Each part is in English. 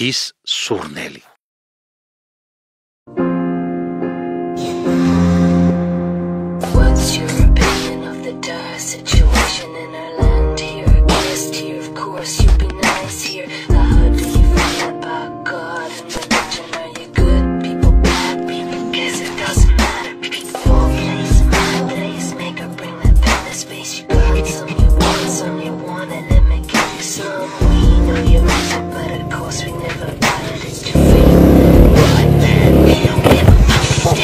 εποχής Σουρνέλη. What's your opinion of the dire situation in our land here? A guest here, of course, you'd be nice here. How do you feel about God and religion? Are you good people, bad people? Guess it doesn't matter. Your place, my place, make or bring that pen to space. You got some you want, some you want, and let me give you some. We know you're music, but of course we never got it. It's too fake. What? We don't give a fuck.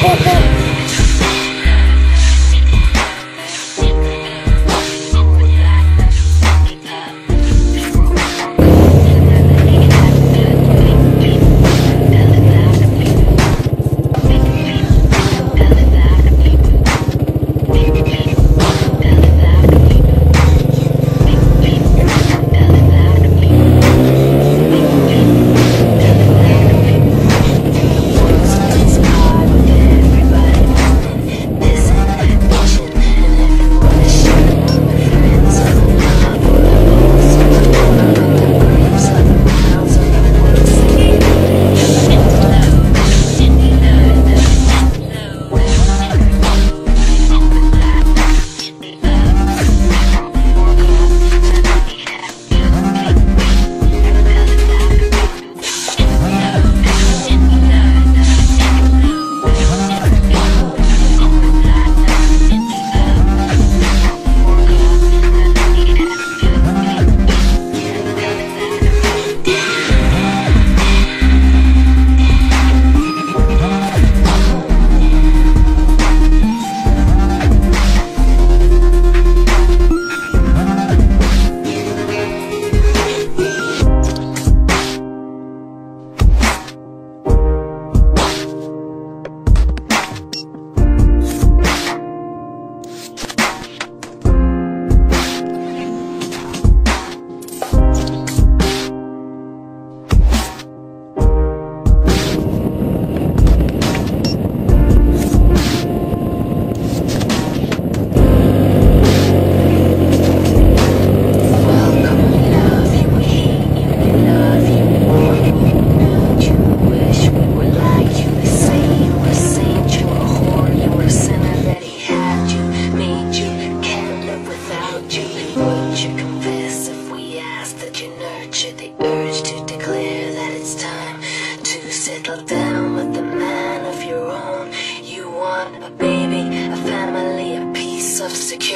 Settle down with the man of your own. You want a baby, a family, a piece of security.